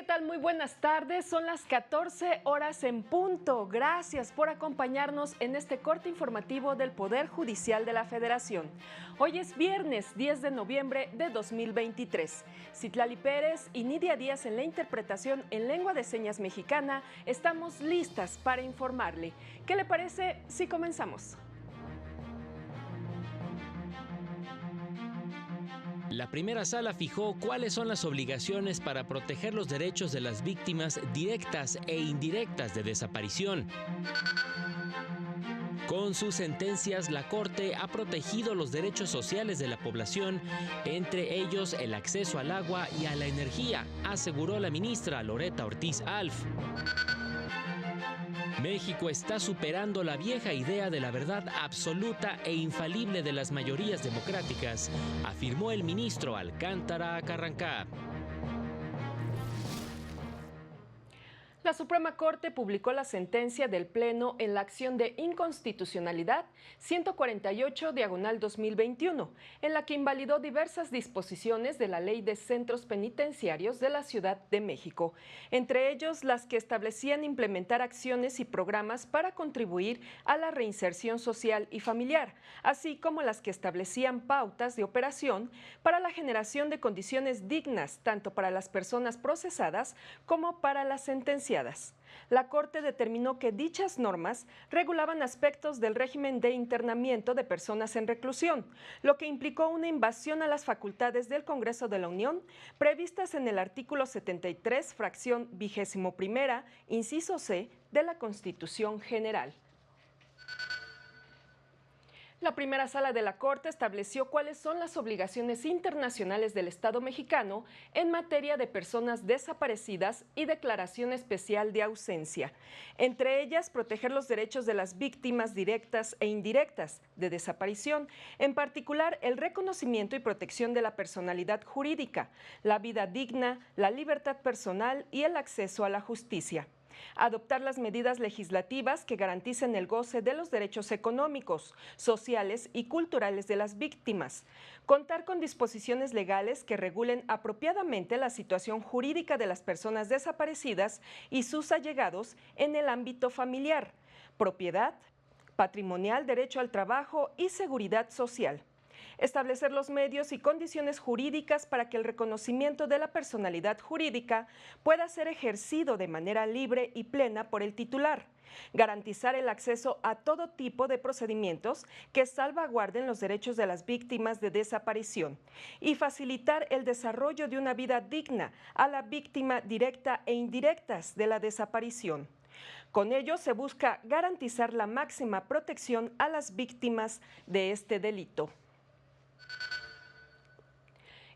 tal? Muy buenas tardes. Son las 14 horas en punto. Gracias por acompañarnos en este corte informativo del Poder Judicial de la Federación. Hoy es viernes 10 de noviembre de 2023. Citlali Pérez y Nidia Díaz en la interpretación en lengua de señas mexicana. Estamos listas para informarle. ¿Qué le parece si comenzamos? La primera sala fijó cuáles son las obligaciones para proteger los derechos de las víctimas directas e indirectas de desaparición. Con sus sentencias, la Corte ha protegido los derechos sociales de la población, entre ellos el acceso al agua y a la energía, aseguró la ministra Loretta Ortiz Alf. México está superando la vieja idea de la verdad absoluta e infalible de las mayorías democráticas, afirmó el ministro Alcántara Carrancá. La Suprema Corte publicó la sentencia del Pleno en la acción de inconstitucionalidad 148/2021, en la que invalidó diversas disposiciones de la Ley de Centros Penitenciarios de la Ciudad de México, entre ellos las que establecían implementar acciones y programas para contribuir a la reinserción social y familiar, así como las que establecían pautas de operación para la generación de condiciones dignas tanto para las personas procesadas como para las sentenciadas. La Corte determinó que dichas normas regulaban aspectos del régimen de internamiento de personas en reclusión, lo que implicó una invasión a las facultades del Congreso de la Unión previstas en el artículo 73, fracción 21ª, inciso C, de la Constitución General. La primera sala de la Corte estableció cuáles son las obligaciones internacionales del Estado mexicano en materia de personas desaparecidas y declaración especial de ausencia. Entre ellas, proteger los derechos de las víctimas directas e indirectas de desaparición, en particular el reconocimiento y protección de la personalidad jurídica, la vida digna, la libertad personal y el acceso a la justicia. Adoptar las medidas legislativas que garanticen el goce de los derechos económicos, sociales y culturales de las víctimas. Contar con disposiciones legales que regulen apropiadamente la situación jurídica de las personas desaparecidas y sus allegados en el ámbito familiar, propiedad, patrimonial, derecho al trabajo y seguridad social. Establecer los medios y condiciones jurídicas para que el reconocimiento de la personalidad jurídica pueda ser ejercido de manera libre y plena por el titular. Garantizar el acceso a todo tipo de procedimientos que salvaguarden los derechos de las víctimas de desaparición y facilitar el desarrollo de una vida digna a la víctima directa e indirectas de la desaparición. Con ello se busca garantizar la máxima protección a las víctimas de este delito.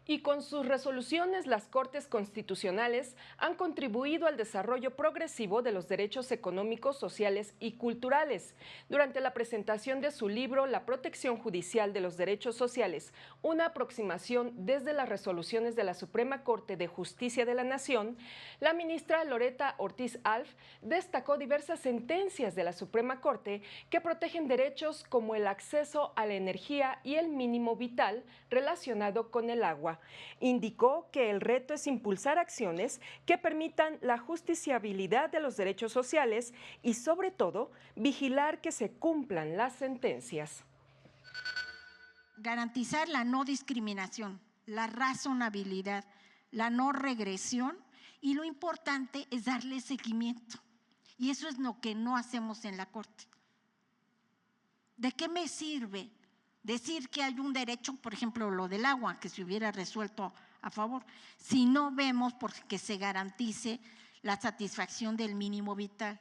Y con sus resoluciones, las Cortes Constitucionales han contribuido al desarrollo progresivo de los derechos económicos, sociales y culturales. Durante la presentación de su libro La protección judicial de los derechos sociales, una aproximación desde las resoluciones de la Suprema Corte de Justicia de la Nación, la ministra Loretta Ortiz Alf destacó diversas sentencias de la Suprema Corte que protegen derechos como el acceso a la energía y el mínimo vital relacionado con el agua. Indicó que el reto es impulsar acciones que permitan la justiciabilidad de los derechos sociales y, sobre todo, vigilar que se cumplan las sentencias. Garantizar la no discriminación, la razonabilidad, la no regresión y lo importante es darle seguimiento. Y eso es lo que no hacemos en la Corte. ¿De qué me sirve decir que hay un derecho, por ejemplo, lo del agua, que se hubiera resuelto a favor, si no vemos porque se garantice la satisfacción del mínimo vital?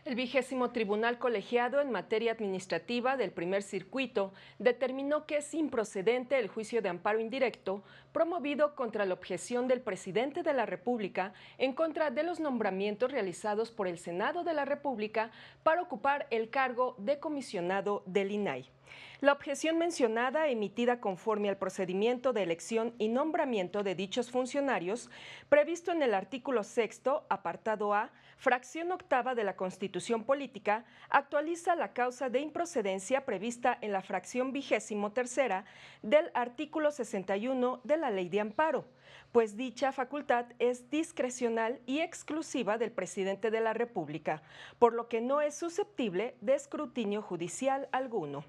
El 20º Tribunal Colegiado en materia administrativa del Primer Circuito determinó que es improcedente el juicio de amparo indirecto promovido contra la objeción del presidente de la República en contra de los nombramientos realizados por el Senado de la República para ocupar el cargo de comisionado del INAI. La objeción mencionada, emitida conforme al procedimiento de elección y nombramiento de dichos funcionarios, previsto en el artículo 6º, apartado A, fracción octava de la Constitución Política, actualiza la causa de improcedencia prevista en la fracción 23ª del artículo 61 de la Ley de Amparo, pues dicha facultad es discrecional y exclusiva del presidente de la República, por lo que no es susceptible de escrutinio judicial alguno.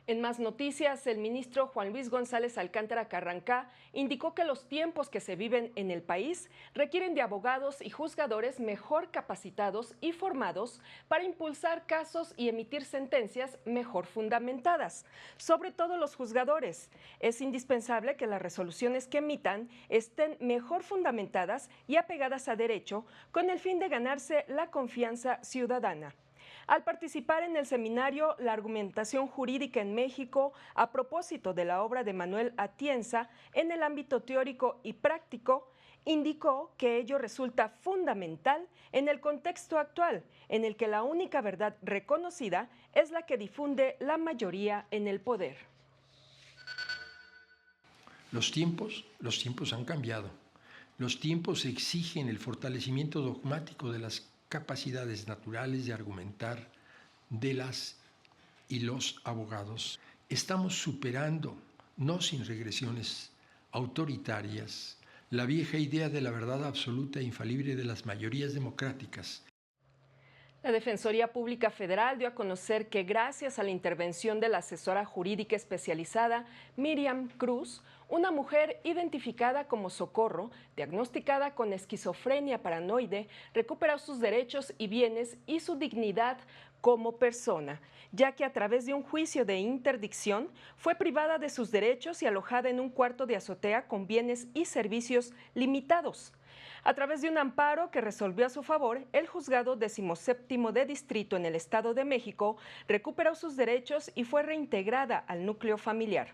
En más noticias, el ministro Juan Luis González Alcántara Carrancá indicó que los tiempos que se viven en el país requieren de abogados y juzgadores mejor capacitados y formados para impulsar casos y emitir sentencias mejor fundamentadas. Sobre todo los juzgadores. Es indispensable que las resoluciones que emitan estén mejor fundamentadas y apegadas a derecho con el fin de ganarse la confianza ciudadana. Al participar en el seminario La argumentación jurídica en México a propósito de la obra de Manuel Atienza en el ámbito teórico y práctico, indicó que ello resulta fundamental en el contexto actual, en el que la única verdad reconocida es la que difunde la mayoría en el poder. Los tiempos han cambiado. Los tiempos exigen el fortalecimiento dogmático de las capacidades naturales de argumentar de las y los abogados. Estamos superando, no sin regresiones autoritarias, la vieja idea de la verdad absoluta e infalible de las mayorías democráticas. La Defensoría Pública Federal dio a conocer que gracias a la intervención de la asesora jurídica especializada Miriam Cruz, una mujer identificada como Socorro, diagnosticada con esquizofrenia paranoide, recuperó sus derechos y bienes y su dignidad como persona, ya que a través de un juicio de interdicción fue privada de sus derechos y alojada en un cuarto de azotea con bienes y servicios limitados. A través de un amparo que resolvió a su favor, el juzgado 17º de distrito en el Estado de México recuperó sus derechos y fue reintegrada al núcleo familiar.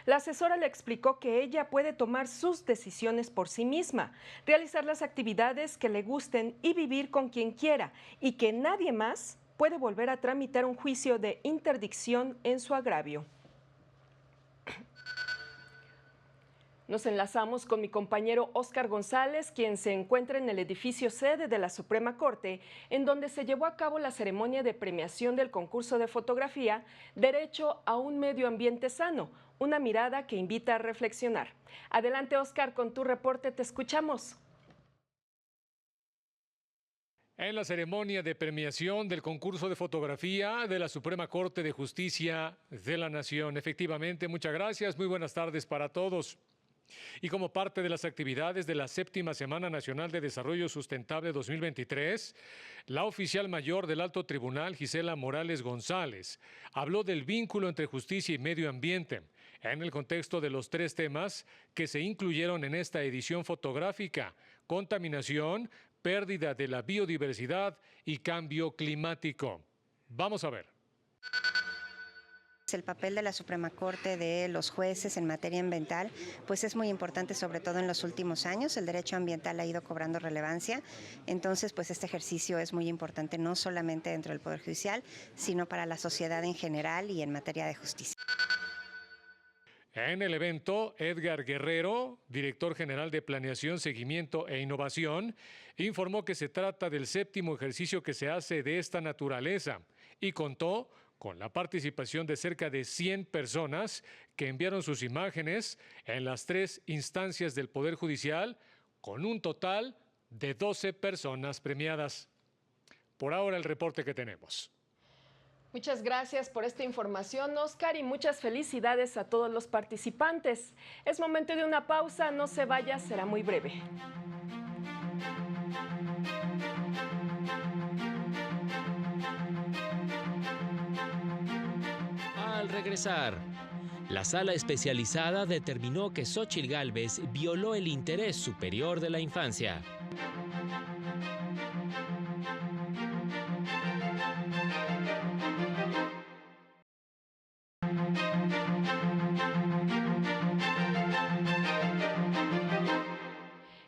La asesora le explicó que ella puede tomar sus decisiones por sí misma, realizar las actividades que le gusten y vivir con quien quiera, y que nadie más puede volver a tramitar un juicio de interdicción en su agravio. Nos enlazamos con mi compañero Óscar González, quien se encuentra en el edificio sede de la Suprema Corte, en donde se llevó a cabo la ceremonia de premiación del concurso de fotografía Derecho a un Medio Ambiente Sano, una mirada que invita a reflexionar. Adelante, Óscar, con tu reporte, te escuchamos. En la ceremonia de premiación del concurso de fotografía de la Suprema Corte de Justicia de la Nación. Efectivamente, muchas gracias, muy buenas tardes para todos. Y como parte de las actividades de la 7ª Semana Nacional de Desarrollo Sustentable 2023, la oficial mayor del Alto Tribunal, Gisela Morales González, habló del vínculo entre justicia y medio ambiente en el contexto de los 3 temas que se incluyeron en esta edición fotográfica: contaminación, pérdida de la biodiversidad y cambio climático. Vamos a ver. El papel de la Suprema Corte, de los jueces en materia ambiental, pues es muy importante, sobre todo en los últimos años. El derecho ambiental ha ido cobrando relevancia, entonces pues este ejercicio es muy importante no solamente dentro del Poder Judicial, sino para la sociedad en general y en materia de justicia. En el evento, Edgar Guerrero, director general de Planeación, Seguimiento e Innovación, informó que se trata del 7º ejercicio que se hace de esta naturaleza y contó con la participación de cerca de 100 personas que enviaron sus imágenes en las 3 instancias del Poder Judicial, con un total de 12 personas premiadas. Por ahora el reporte que tenemos. Muchas gracias por esta información, Óscar, y muchas felicidades a todos los participantes. Es momento de una pausa, no se vaya, será muy breve. Al regresar, la sala especializada determinó que Xóchitl Gálvez violó el interés superior de la infancia.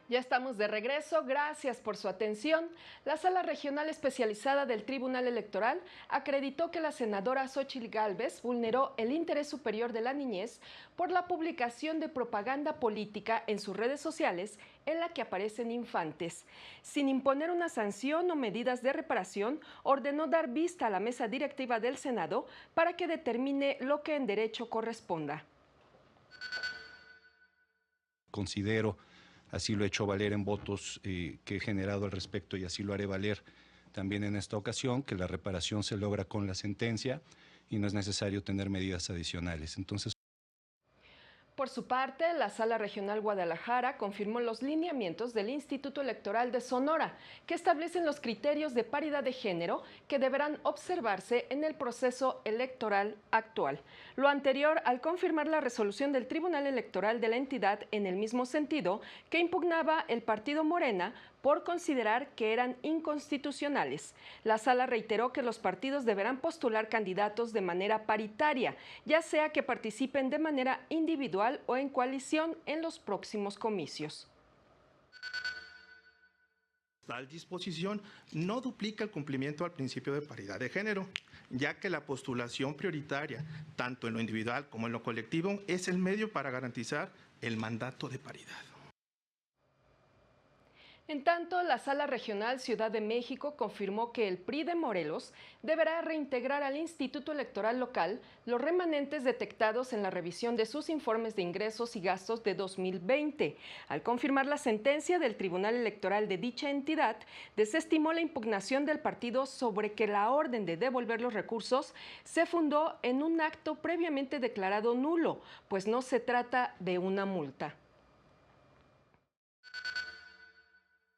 Ya estamos de regreso, gracias por su atención. La Sala Regional Especializada del Tribunal Electoral acreditó que la senadora Xóchitl Gálvez vulneró el interés superior de la niñez por la publicación de propaganda política en sus redes sociales en la que aparecen infantes. Sin imponer una sanción o medidas de reparación, ordenó dar vista a la mesa directiva del Senado para que determine lo que en derecho corresponda. Considero, así lo he hecho valer en votos que he generado al respecto y así lo haré valer también en esta ocasión, que la reparación se logra con la sentencia y no es necesario tener medidas adicionales. Entonces, por su parte, la Sala Regional Guadalajara confirmó los lineamientos del Instituto Electoral de Sonora, que establecen los criterios de paridad de género que deberán observarse en el proceso electoral actual. Lo anterior al confirmar la resolución del Tribunal Electoral de la entidad en el mismo sentido que impugnaba el partido Morena por considerar que eran inconstitucionales. La Sala reiteró que los partidos deberán postular candidatos de manera paritaria, ya sea que participen de manera individual o en coalición en los próximos comicios. Tal disposición no duplica el cumplimiento al principio de paridad de género, ya que la postulación prioritaria, tanto en lo individual como en lo colectivo, es el medio para garantizar el mandato de paridad. En tanto, la Sala Regional Ciudad de México confirmó que el PRI de Morelos deberá reintegrar al Instituto Electoral Local los remanentes detectados en la revisión de sus informes de ingresos y gastos de 2020. Al confirmar la sentencia del Tribunal Electoral de dicha entidad, desestimó la impugnación del partido sobre que la orden de devolver los recursos se fundó en un acto previamente declarado nulo, pues no se trata de una multa.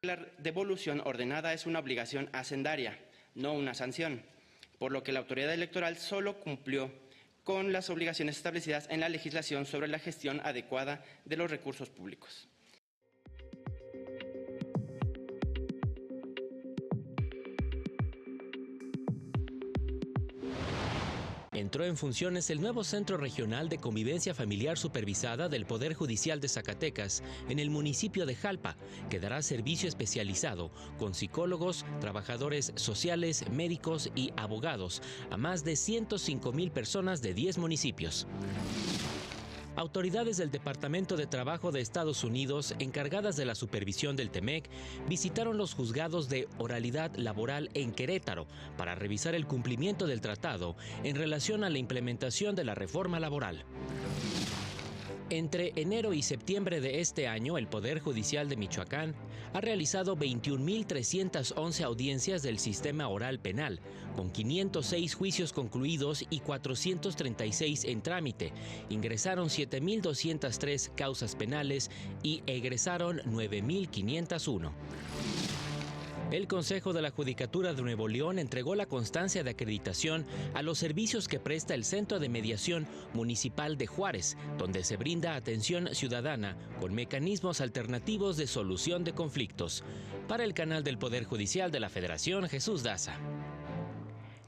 La devolución ordenada es una obligación hacendaria, no una sanción, por lo que la autoridad electoral solo cumplió con las obligaciones establecidas en la legislación sobre la gestión adecuada de los recursos públicos. Entró en funciones el nuevo Centro Regional de Convivencia Familiar Supervisada del Poder Judicial de Zacatecas en el municipio de Jalpa, que dará servicio especializado con psicólogos, trabajadores sociales, médicos y abogados a más de 105,000 personas de 10 municipios. Autoridades del Departamento de Trabajo de Estados Unidos, encargadas de la supervisión del TEMEC, visitaron los juzgados de oralidad laboral en Querétaro para revisar el cumplimiento del tratado en relación a la implementación de la reforma laboral. Entre enero y septiembre de este año, el Poder Judicial de Michoacán ha realizado 21,311 audiencias del sistema oral penal, con 506 juicios concluidos y 436 en trámite. Ingresaron 7,203 causas penales y egresaron 9,501. El Consejo de la Judicatura de Nuevo León entregó la constancia de acreditación a los servicios que presta el Centro de Mediación Municipal de Juárez, donde se brinda atención ciudadana con mecanismos alternativos de solución de conflictos. Para el canal del Poder Judicial de la Federación, Jesús Daza.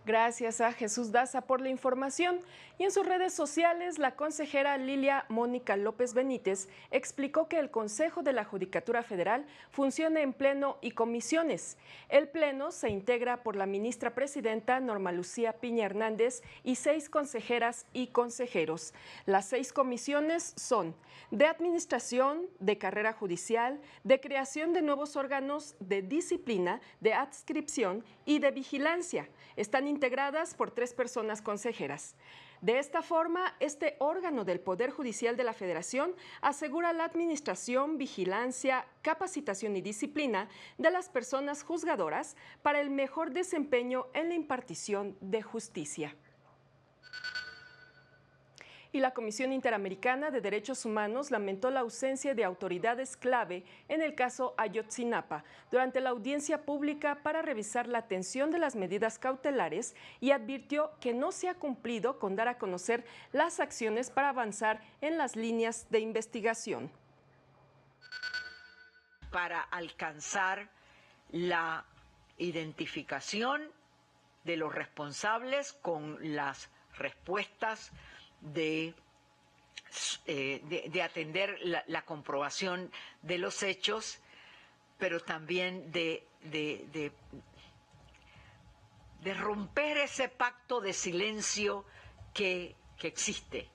Gracias a Jesús Daza por la información. Y en sus redes sociales, la consejera Lilia Mónica López Benítez explicó que el Consejo de la Judicatura Federal funciona en pleno y comisiones. El pleno se integra por la ministra presidenta Norma Lucía Piña Hernández y 6 consejeras y consejeros. Las 6 comisiones son de administración, de carrera judicial, de creación de nuevos órganos, de disciplina, de adscripción y de vigilancia. Están integradas por 3 personas consejeras. De esta forma, este órgano del Poder Judicial de la Federación asegura la administración, vigilancia, capacitación y disciplina de las personas juzgadoras para el mejor desempeño en la impartición de justicia. Y la Comisión Interamericana de Derechos Humanos lamentó la ausencia de autoridades clave en el caso Ayotzinapa durante la audiencia pública para revisar la atención de las medidas cautelares y advirtió que no se ha cumplido con dar a conocer las acciones para avanzar en las líneas de investigación. Para alcanzar la identificación de los responsables con las respuestas de atender la comprobación de los hechos pero también de romper ese pacto de silencio que existe,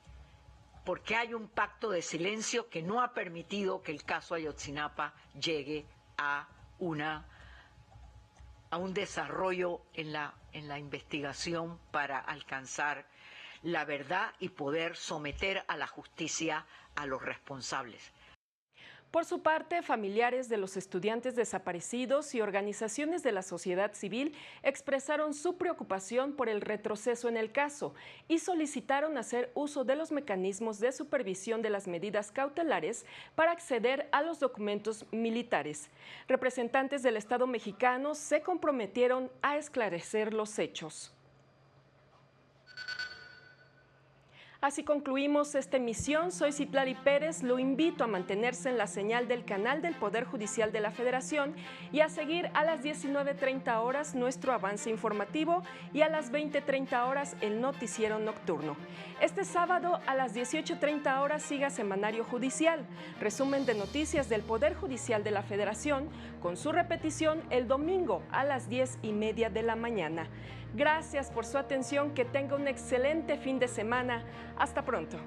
porque hay un pacto de silencio que no ha permitido que el caso Ayotzinapa llegue a un desarrollo en la investigación para alcanzar la verdad y poder someter a la justicia a los responsables. Por su parte, familiares de los estudiantes desaparecidos y organizaciones de la sociedad civil expresaron su preocupación por el retroceso en el caso y solicitaron hacer uso de los mecanismos de supervisión de las medidas cautelares para acceder a los documentos militares. Representantes del Estado mexicano se comprometieron a esclarecer los hechos. Así concluimos esta emisión. Soy Citlali Pérez. Lo invito a mantenerse en la señal del canal del Poder Judicial de la Federación y a seguir a las 19:30 horas nuestro avance informativo y a las 20:30 horas el noticiero nocturno. Este sábado a las 18:30 horas siga Semanario Judicial, resumen de noticias del Poder Judicial de la Federación, con su repetición el domingo a las 10:30 de la mañana. Gracias por su atención, que tenga un excelente fin de semana. Hasta pronto.